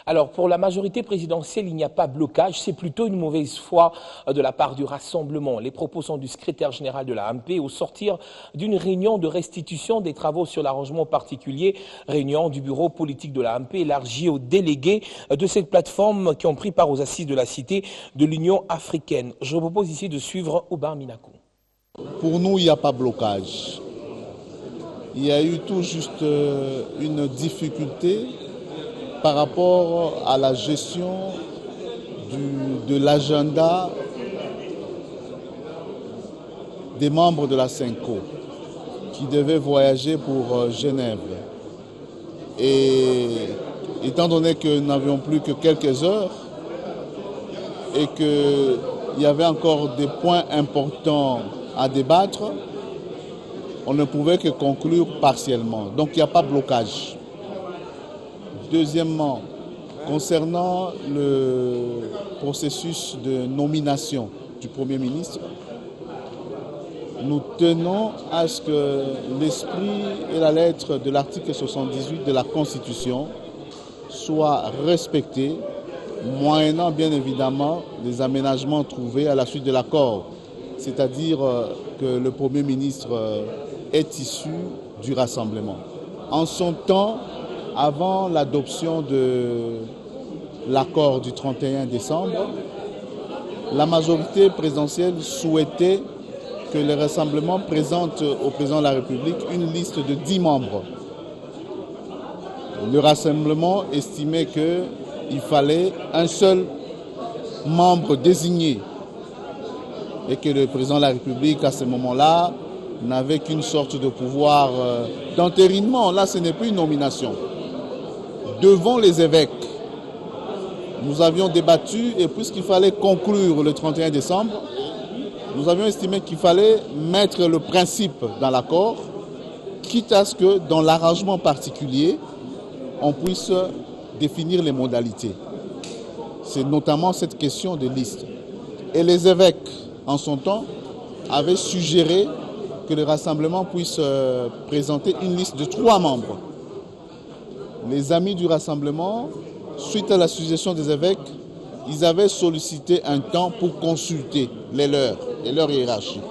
Alors, pour la majorité présidentielle, il n'y a pas blocage, c'est plutôt une mauvaise foi de la part du Rassemblement. Les propos sont du secrétaire général de la AMP au sortir d'une réunion de restitution des travaux sur l'arrangement particulier, réunion du bureau politique de la AMP élargie aux délégués de cette plateforme qui ont pris part aux assises de la cité de l'Union africaine. Je vous propose ici de suivre Aubin Minakou. Pour nous, il n'y a pas blocage. Il y a eu tout juste une difficulté par rapport à la gestion de l'agenda des membres de la CENCO qui devaient voyager pour Genève. Et étant donné que nous n'avions plus que quelques heures et qu'il y avait encore des points importants à débattre, on ne pouvait que conclure partiellement. Donc il n'y a pas de blocage. Deuxièmement, concernant le processus de nomination du Premier ministre, nous tenons à ce que l'esprit et la lettre de l'article 78 de la Constitution soient respectés, moyennant bien évidemment les aménagements trouvés à la suite de l'accord. C'est-à-dire que le Premier ministre est issu du Rassemblement. En son temps, avant l'adoption de l'accord du 31 décembre, la majorité présidentielle souhaitait que le Rassemblement présente au président de la République une liste de 10 membres. Le Rassemblement estimait qu'il fallait un seul membre désigné et que le président de la République, à ce moment-là, n'avait qu'une sorte de pouvoir d'entérinement. Là, ce n'est plus une nomination. Devant les évêques, nous avions débattu et puisqu'il fallait conclure le 31 décembre, nous avions estimé qu'il fallait mettre le principe dans l'accord, quitte à ce que dans l'arrangement particulier, on puisse définir les modalités. C'est notamment cette question de liste. Et les évêques, en son temps, avaient suggéré que le Rassemblement puisse présenter une liste de 3 membres. Les amis du Rassemblement, suite à la suggestion des évêques, ils avaient sollicité un temps pour consulter les leurs et leur hiérarchie.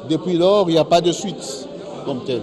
Depuis lors, il n'y a pas de suite comme telle.